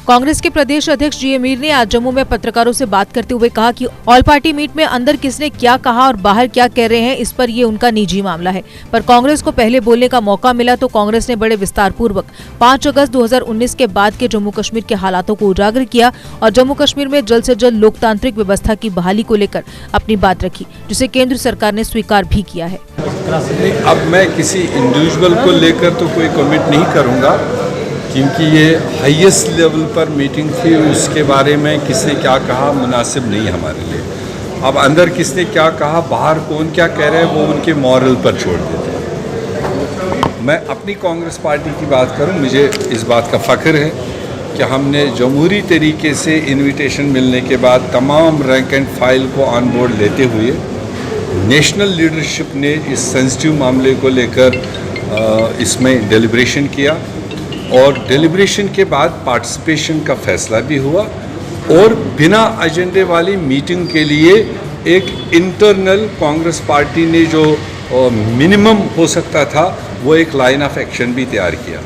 कांग्रेस के प्रदेश अध्यक्ष जी मीर ने आज जम्मू में पत्रकारों से बात करते हुए कहा कि ऑल पार्टी मीट में अंदर किसने क्या कहा और बाहर क्या कह रहे हैं, इस पर ये उनका निजी मामला है। पर कांग्रेस को पहले बोलने का मौका मिला तो कांग्रेस ने बड़े विस्तार पूर्वक 5 अगस्त 2019 के बाद के जम्मू कश्मीर के हालातों को उजागर किया और जम्मू कश्मीर में जल्द से जल्द लोकतांत्रिक व्यवस्था की बहाली को लेकर अपनी बात रखी, जिसे केंद्र सरकार ने स्वीकार भी किया है। अब मैं किसी इंडिविजुअल को लेकर तो कोई कमेंट नहीं करूंगा, क्योंकि ये हाईएस्ट लेवल पर मीटिंग थी, उसके बारे में किसने क्या कहा मुनासिब नहीं हमारे लिए। अब अंदर किसने क्या कहा, बाहर कौन क्या कह रहे हैं, वो उनके मॉरल पर छोड़ देते हैं। मैं अपनी कांग्रेस पार्टी की बात करूं, मुझे इस बात का फ़ख्र है कि हमने जमहूरी तरीके से इनविटेशन मिलने के बाद तमाम रैंक एंड फाइल को ऑन बोर्ड लेते हुए नेशनल लीडरशिप ने इस सेंसिटिव मामले को लेकर इसमें डेलिब्रेशन किया और डेलिब्रेशन के बाद पार्टिसिपेशन का फैसला भी हुआ और बिना एजेंडे वाली मीटिंग के लिए एक इंटरनल कांग्रेस पार्टी ने जो मिनिमम हो सकता था वो एक लाइन ऑफ एक्शन भी तैयार किया।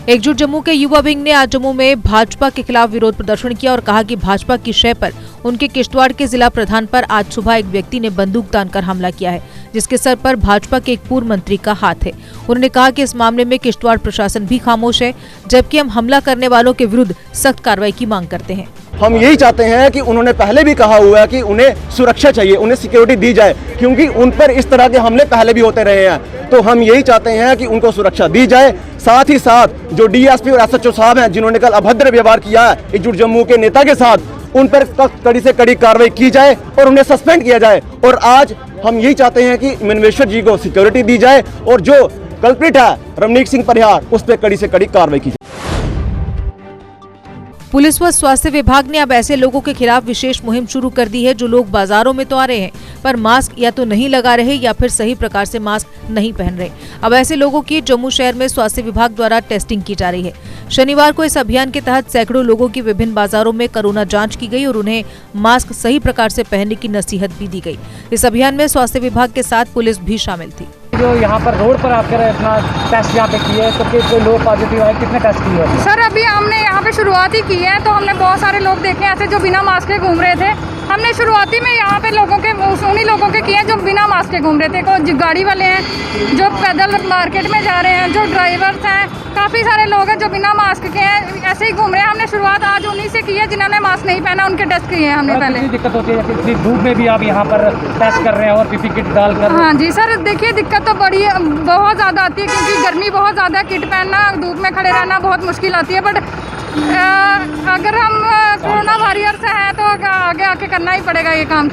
एकजुट जम्मू के युवा विंग ने आज जम्मू में भाजपा के खिलाफ विरोध प्रदर्शन किया और कहा कि भाजपा की शय पर उनके किश्तवाड़ के जिला प्रधान पर आज सुबह एक व्यक्ति ने बंदूक तानकर हमला किया है, जिसके सर पर भाजपा के एक पूर्व मंत्री का हाथ है। उन्होंने कहा कि इस मामले में किश्तवाड़ प्रशासन भी खामोश है, जबकि हम हमला करने वालों के विरुद्ध सख्त कार्रवाई की मांग करते हैं। हम यही चाहते हैं कि उन्होंने पहले भी कहा हुआ है कि उन्हें सुरक्षा चाहिए, उन्हें सिक्योरिटी दी जाए, क्योंकि उन पर इस तरह के हमले पहले भी होते रहे हैं। तो हम यही चाहते हैं कि उनको सुरक्षा दी जाए। साथ ही साथ जो डीएसपी और एसएचओ साहब हैं जिन्होंने कल अभद्र व्यवहार किया है एकजुट जम्मू के नेता के साथ, उन पर कड़ी से कड़ी कार्रवाई की जाए और उन्हें सस्पेंड किया जाए। और आज हम यही चाहते हैं कि मनवेश्वर जी को सिक्योरिटी दी जाए और जो कल्प्रिट है रमनीक सिंह परिहार, उस पर कड़ी से कड़ी कार्रवाई की जाए। पुलिस व स्वास्थ्य विभाग ने अब ऐसे लोगों के खिलाफ विशेष मुहिम शुरू कर दी है जो लोग बाजारों में तो आ रहे हैं पर मास्क या तो नहीं लगा रहे या फिर सही प्रकार से मास्क नहीं पहन रहे। अब ऐसे लोगों की जम्मू शहर में स्वास्थ्य विभाग द्वारा टेस्टिंग की जा रही है। शनिवार को इस अभियान के तहत सैकड़ों लोगों की विभिन्न बाजारों में कोरोना जांच की गई और उन्हें मास्क सही प्रकार से पहनने की नसीहत भी दी गई। इस अभियान में स्वास्थ्य विभाग के साथ पुलिस भी शामिल थी। जो यहाँ पर रोड पर आकर अपना टेस्ट यहाँ पे किए तो कितने लोग पॉजिटिव आए, कितने टेस्ट किए? सर अभी हमने यहाँ पे शुरुआत ही की है, तो हमने बहुत सारे लोग देखे ऐसे जो बिना मास्क के घूम रहे थे। हमने शुरुआती में यहाँ पे लोगों के उन्हीं लोगों के किए जो बिना मास्क के घूम रहे थे। जो गाड़ी वाले हैं, जो पैदल मार्केट में जा रहे हैं, जो ड्राइवर्स हैं, काफ़ी सारे लोग हैं जो बिना मास्क के हैं ऐसे ही घूम रहे हैं। हमने शुरुआत आज उन्हीं से की है जिन्होंने मास्क नहीं पहना, उनके टेस्ट किए हैं हमने पहले। दिक्कत होती है इतनी धूप में भी आप यहाँ पर टेस्ट कर रहे हैं और पीपी किट डालकर? हाँ जी सर, देखिए दिक्कत तो बड़ी बहुत ज़्यादा आती है क्योंकि गर्मी बहुत ज़्यादा, किट पहनना, धूप में खड़े रहना बहुत मुश्किल आती है। बट अगर हम कोरोना वॉरियर से हैं तो आगे आके करना ही पड़ेगा ये काम।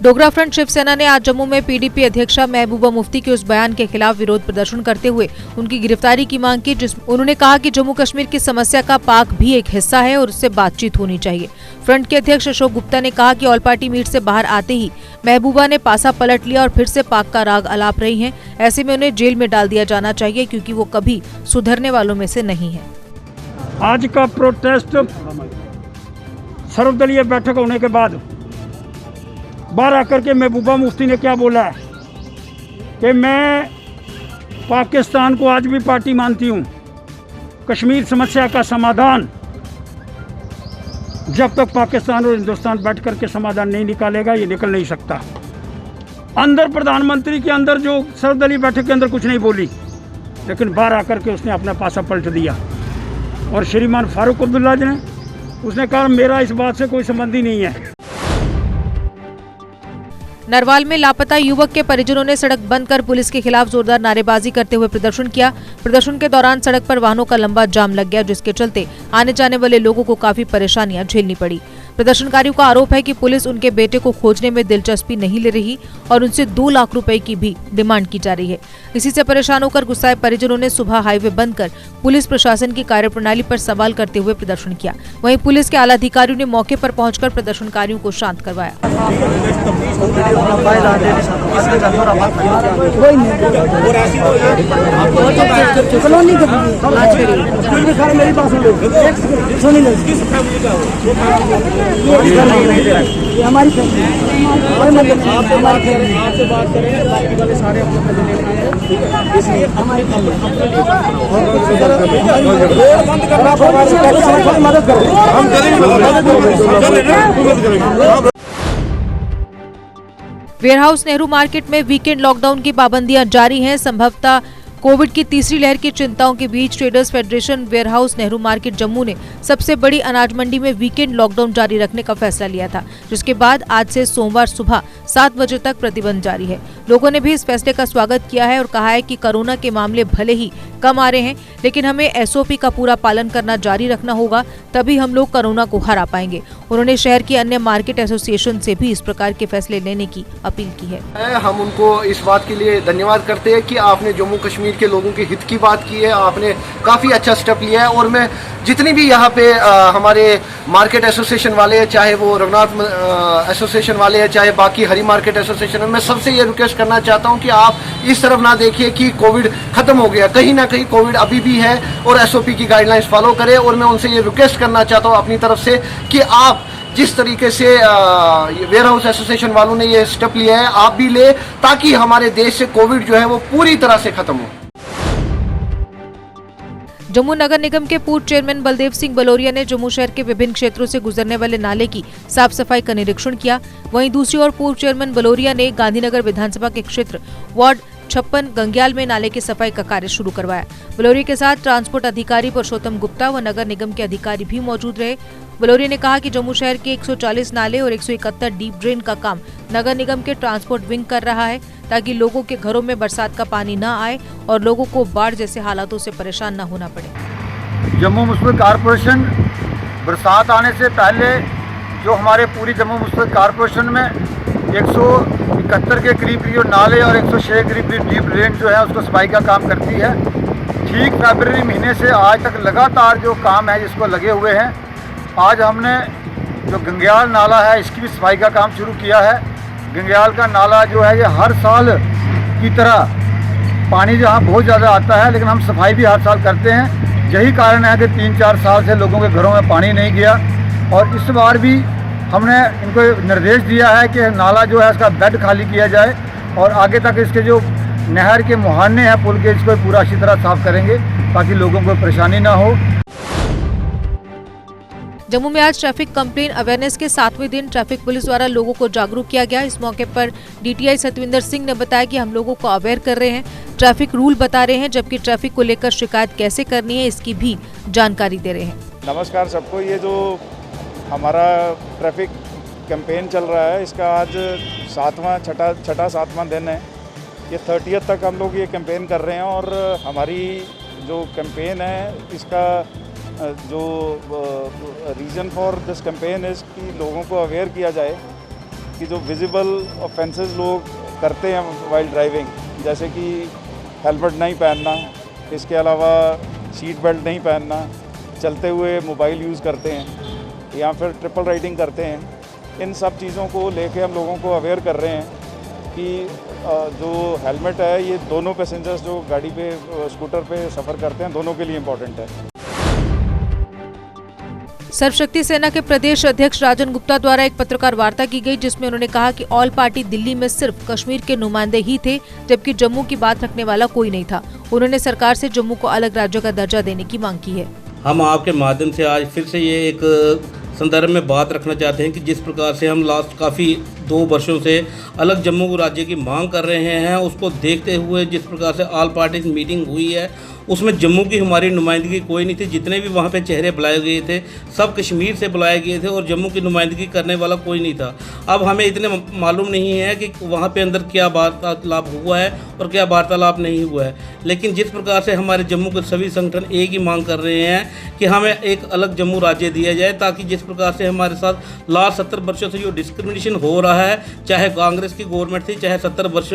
डोगरा फ्रंट शिवसेना ने आज जम्मू में पीडीपी अध्यक्षा महबूबा मुफ्ती के उस बयान के खिलाफ विरोध प्रदर्शन करते हुए उनकी गिरफ्तारी की मांग की, जिसमें उन्होंने कहा कि जम्मू कश्मीर की समस्या का पाक भी एक हिस्सा है और उससे बातचीत होनी चाहिए। फ्रंट के अध्यक्ष अशोक गुप्ता ने कहा कि ऑल पार्टी मीट से बाहर आते ही महबूबा ने पासा पलट लिया और फिर से पाक का राग अलाप रही हैं। ऐसे में उन्हें जेल में डाल दिया जाना चाहिए क्योंकि वो कभी सुधरने वालों में से नहीं है। आज का प्रोटेस्ट सर्वदलीय बैठक होने के बाद बाहर आकर के महबूबा मुफ्ती ने क्या बोला है कि मैं पाकिस्तान को आज भी पार्टी मानती हूँ। कश्मीर समस्या का समाधान जब तक पाकिस्तान और हिंदुस्तान बैठ कर के समाधान नहीं निकालेगा ये निकल नहीं सकता। अंदर प्रधानमंत्री के अंदर जो सर्वदलीय बैठक के अंदर कुछ नहीं बोली, लेकिन बाहर आकर के उसने अपना पासा पलट दिया। और श्रीमान फारूक अब्दुल्ला जी ने उसने कहा मेरा इस बात से कोई संबंध ही नहीं है। नरवाल में लापता युवक के परिजनों ने सड़क बंद कर पुलिस के खिलाफ जोरदार नारेबाजी करते हुए प्रदर्शन किया। प्रदर्शन के दौरान सड़क पर वाहनों का लंबा जाम लग गया, जिसके चलते आने जाने वाले लोगों को काफी परेशानियां झेलनी पड़ी। प्रदर्शनकारियों का आरोप है कि पुलिस उनके बेटे को खोजने में दिलचस्पी नहीं ले रही और उनसे 2 लाख रुपए की भी डिमांड की जा रही है। इसी से परेशान होकर गुस्साए परिजनों ने सुबह हाईवे बंद कर पुलिस प्रशासन की कार्यप्रणाली पर सवाल करते हुए प्रदर्शन किया। वहीं पुलिस के आला अधिकारियों ने मौके पर पहुंचकर प्रदर्शनकारियों को शांत करवाया। मेरी वेयरहाउस नेहरू मार्केट में वीकेंड लॉकडाउन की पाबंदियां जारी हैं। संभवतः कोविड की तीसरी लहर की चिंताओं के बीच traders federation warehouse Nehru market Jammu ने सबसे बड़ी अनाज मंडी में वीकेंड लॉकडाउन जारी रखने का फैसला लिया था, जिसके बाद आज से सोमवार सुबह 7 बजे तक प्रतिबंध जारी है। लोगों ने भी इस फैसले का स्वागत किया है और कहा है कि कोरोना के मामले भले ही कम आ रहे हैं, लेकिन हमें एसओपी का पूरा पालन करना जारी रखना होगा, तभी हम लोग कोरोना को हरा पाएंगे। उन्होंने शहर की अन्य मार्केट एसोसिएशन से भी इस प्रकार के फैसले लेने की अपील की है। हम उनको इस बात के लिए धन्यवाद करते हैं कि आपने जम्मू कश्मीर के लोगों के हित की बात की है, आपने काफ़ी अच्छा स्टेप लिया है। और मैं जितनी भी यहाँ पे हमारे मार्केट एसोसिएशन वाले हैं, चाहे वो रघुनाथ एसोसिएशन वाले हैं, चाहे बाकी हरी मार्केट एसोसिएशन है, मैं सबसे ये रिक्वेस्ट करना चाहता हूँ कि आप इस तरफ ना देखिए कि कोविड खत्म हो गया, कहीं ना कहीं कोविड अभी भी है और एसओपी की गाइडलाइंस फॉलो करें। और मैं उनसे ये रिक्वेस्ट करना चाहता हूँ अपनी तरफ से कि आप जिस तरीके से वेयरहाउस एसोसिएशन वालों ने ये स्टेप लिया है, आप भी ले, ताकि हमारे देश से कोविड जो है वो पूरी तरह से खत्म हो। जम्मू नगर निगम के पूर्व चेयरमैन बलदेव सिंह बलोरिया ने जम्मू शहर के विभिन्न क्षेत्रों से गुजरने वाले नाले की साफ सफाई का निरीक्षण किया। वहीं दूसरी ओर पूर्व चेयरमैन बलोरिया ने गांधीनगर विधानसभा के क्षेत्र वार्ड 56 गंग्याल में नाले की सफाई का कार्य शुरू करवाया। बलोरिया के साथ ट्रांसपोर्ट अधिकारी पुरुषोत्तम गुप्ता व नगर निगम के अधिकारी भी मौजूद रहे। बलोरिया ने कहा कि जम्मू शहर के 140 नाले और 171 डीप ड्रेन का काम नगर निगम के ट्रांसपोर्ट विंग कर रहा है, ताकि लोगों के घरों में बरसात का पानी न आए और लोगों को बाढ़ जैसे हालातों से परेशान न होना पड़े। जम्मू म्युनिसिपल कॉरपोरेशन बरसात आने से पहले जो हमारे पूरी जम्मू म्युनिसिपल कॉरपोरेशन में 171 के करीब जो नाले और 106 के करीब डीप ड्रेन जो है उसको सफाई का काम करती है। ठीक फरवरी महीने से आज तक लगातार जो काम है जिसको लगे हुए हैं। आज हमने जो गंग्याल नाला है इसकी भी सफाई का काम शुरू किया है। गंग्याल का नाला जो है ये हर साल की तरह पानी जहाँ बहुत ज़्यादा आता है, लेकिन हम सफाई भी हर साल करते हैं। यही कारण है कि 3-4 साल से लोगों के घरों में पानी नहीं गया और इस बार भी हमने इनको निर्देश दिया है कि नाला जो है इसका बेड खाली किया जाए और आगे तक इसके जो नहर के मुहाने हैं पुल के, इसको पूरा अच्छी तरह साफ करेंगे ताकि लोगों को परेशानी ना हो। जम्मू में आज ट्रैफिक कंप्लेन अवेयरनेस के 7वें दिन ट्रैफिक पुलिस द्वारा लोगों को जागरूक किया गया। इस मौके पर डीटीआई सतविंदर सिंह ने बताया कि हम लोगों को अवेयर कर रहे हैं, ट्रैफिक रूल बता रहे हैं, जबकि ट्रैफिक को लेकर शिकायत कैसे करनी है इसकी भी जानकारी दे रहे हैं। नमस्कार सबको, ये जो हमारा ट्रैफिक कैंपेन चल रहा है इसका आज छठा 7वां दिन है। ये 30th तक हम लोग ये कैंपेन कर रहे हैं और हमारी जो कैंपेन है इसका जो reason for this campaign is कि लोगों को अवेयर किया जाए कि जो विजिबल ऑफेंसेस लोग करते हैं वाइल ड्राइविंग, जैसे कि हेलमेट नहीं पहनना, इसके अलावा सीट बेल्ट नहीं पहनना, चलते हुए मोबाइल यूज़ करते हैं या फिर ट्रिपल राइडिंग करते हैं, इन सब चीज़ों को लेके हम लोगों को अवेयर कर रहे हैं कि जो हेलमेट है ये दोनों पैसेंजर्स जो गाड़ी पे स्कूटर पे सफ़र करते हैं दोनों के लिए इम्पोर्टेंट है। सर्वशक्ति सेना के प्रदेश अध्यक्ष राजन गुप्ता द्वारा एक पत्रकार वार्ता की गई, जिसमें उन्होंने कहा कि ऑल पार्टी दिल्ली में सिर्फ कश्मीर के नुमाइंदे ही थे, जबकि जम्मू की बात रखने वाला कोई नहीं था। उन्होंने सरकार से जम्मू को अलग राज्य का दर्जा देने की मांग की है। हम आपके माध्यम से आज फिर से ये एक संदर्भ में बात रखना चाहते हैं कि जिस प्रकार से हम लास्ट काफ़ी 2 वर्षों से अलग जम्मू राज्य की मांग कर रहे हैं, उसको देखते हुए जिस प्रकार से ऑल पार्टीज मीटिंग हुई है उसमें जम्मू की हमारी नुमाइंदगी कोई नहीं थी। जितने भी वहाँ पे चेहरे बुलाए गए थे सब कश्मीर से बुलाए गए थे और जम्मू की नुमाइंदगी करने वाला कोई नहीं था। अब हमें इतने मालूम नहीं है कि वहाँ पे अंदर क्या वार्तालाप हुआ है और क्या वार्तालाप नहीं हुआ है, लेकिन जिस प्रकार से हमारे जम्मू के सभी संगठन एक ही मांग कर रहे हैं कि हमें एक अलग जम्मू राज्य दिया जाए, ताकि जिस प्रकार से हमारे साथ लास्ट 70 वर्षों से जो डिस्क्रिमिनेशन हो रहा है, चाहे कांग्रेस की गवर्नमेंट थी, चाहे 70 वर्ष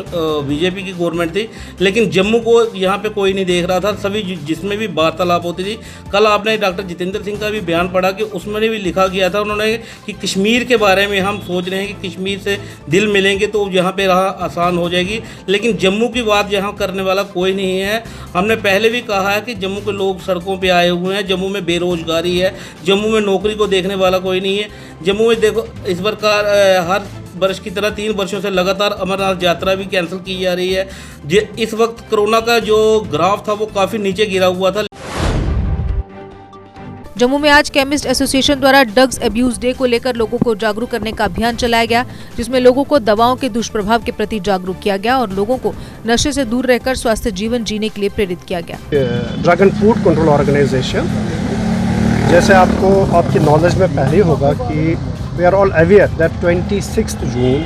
बीजेपी की गवर्नमेंट थी, लेकिन जम्मू को यहाँ पे कोई नहीं देख रहा था। सभी जिसमें भी वार्तालाप होती थी, कल आपने डॉक्टर जितेंद्र सिंह का भी बयान पढ़ा कि उसमें भी लिखा गया था उन्होंने कि कश्मीर के बारे में हम सोच रहे हैं कि कश्मीर से दिल मिलेंगे तो यहाँ पे राह आसान हो जाएगी, लेकिन जम्मू की बात यहाँ करने वाला कोई नहीं है। हमने पहले भी कहा है कि जम्मू के लोग सड़कों पे आए हुए हैं, जम्मू में बेरोजगारी है, जम्मू में नौकरी को देखने वाला कोई नहीं है। जम्मू में देखो इस प्रकार हर वर्ष की तरह 3 वर्षों से लगातार अमरनाथ यात्रा भी कैंसिल की जा रही है। इस वक्त कोरोना का जो ग्राफ था वो काफ़ी नीचे गिरा हुआ था। जम्मू में आज केमिस्ट एसोसिएशन द्वारा ड्रग्स अब्यूज डे को लेकर लोगों को जागरूक करने का अभियान चलाया गया, जिसमें लोगों को दवाओं के दुष्प्रभाव के प्रति जागरूक किया गया और लोगों को नशे से दूर रहकर स्वस्थ जीवन जीने के लिए प्रेरित किया गया। Drug and food control organisation, जैसे आपकी नॉलेज में पहले होगा कि we are all aware that 26 June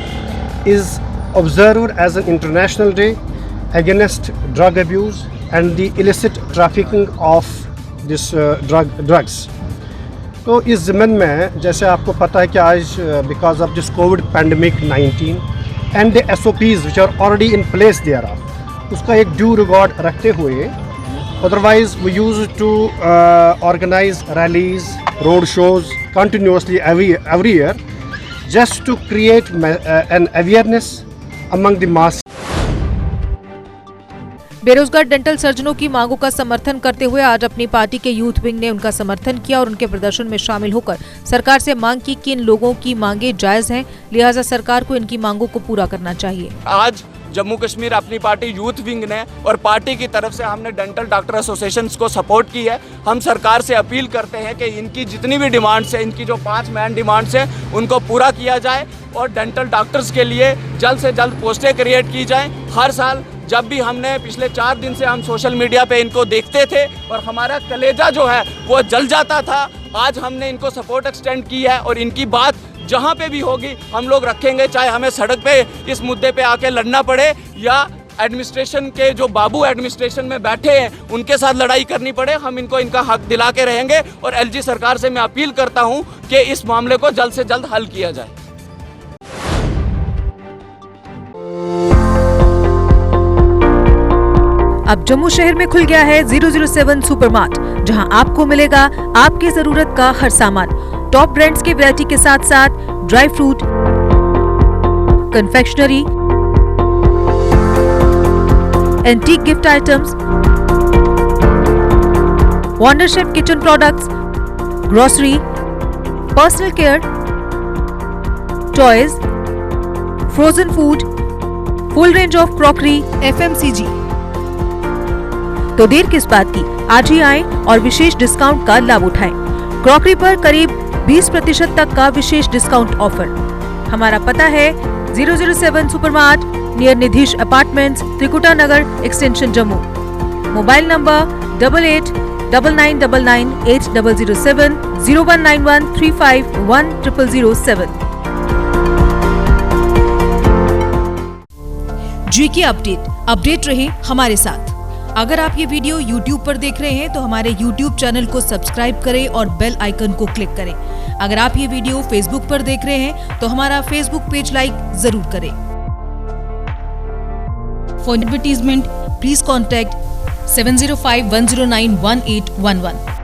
is observed as an international day against drug abuse and the illicit trafficking of this drugs. तो इस ज़मन में जैसे आपको पता है कि आज because of this COVID pandemic 19 and the SOPs which are already in place there are, उसका एक ड्यू रिकॉर्ड रखते हुए otherwise we used to organize rallies, road shows continuously every year just to create an awareness among the mass. बेरोजगार dental सर्जनों की मांगों का समर्थन करते हुए आज अपनी पार्टी के यूथ विंग ने उनका समर्थन किया और उनके प्रदर्शन में शामिल होकर सरकार से मांग की कि इन लोगों की मांगे जायज हैं, लिहाजा सरकार को इनकी मांगों को पूरा करना चाहिए। आज जम्मू कश्मीर अपनी पार्टी यूथ विंग ने और पार्टी की तरफ से हमने डेंटल डॉक्टर एसोसिएशन को सपोर्ट की है। हम सरकार से अपील करते हैं कि इनकी जितनी भी डिमांड्स है, इनकी जो 5 मेन डिमांड्स है, उनको पूरा किया जाए और डेंटल डॉक्टर्स के लिए जल्द से जल्द पोस्टें क्रिएट की जाएं। हर साल जब भी हमने पिछले 4 दिन से हम सोशल मीडिया पे इनको देखते थे और हमारा कलेजा जो है वो जल जाता था। आज हमने इनको सपोर्ट एक्सटेंड की है और इनकी बात जहाँ पे भी होगी हम लोग रखेंगे, चाहे हमें सड़क पे इस मुद्दे पे आके लड़ना पड़े या एडमिनिस्ट्रेशन के जो बाबू एडमिनिस्ट्रेशन में बैठे हैं उनके साथ लड़ाई करनी पड़े, हम इनको इनका हक दिला के रहेंगे। और LG सरकार से मैं अपील करता हूँ कि इस मामले को जल्द से जल्द हल किया जाए। अब जम्मू शहर में खुल गया है 007 सुपरमार्ट, जहां आपको मिलेगा आपकी जरूरत का हर सामान। टॉप ब्रांड्स के वैरायटी के साथ साथ dry fruit, confectionery, antique gift items, wonder chef kitchen products, grocery, personal care, toys, frozen food, full range of crockery, FMCG। तो देर किस बात की, आज ही आएं और विशेष डिस्काउंट का लाभ उठाएं। क्रॉकरी पर करीब 20% तक का विशेष डिस्काउंट ऑफर। हमारा पता है 007 supermart near Nidhish apartments, Trikuta Nagar extension Jammu. Mobile number 8899998007 0191351007। GK update रहे हमारे साथ। अगर आप ये वीडियो YouTube पर देख रहे हैं तो हमारे YouTube चैनल को सब्सक्राइब करें और बेल आइकन को क्लिक करें। अगर आप ये वीडियो Facebook पर देख रहे हैं तो हमारा Facebook पेज लाइक जरूर करें। For advertisement please contact 7051091811।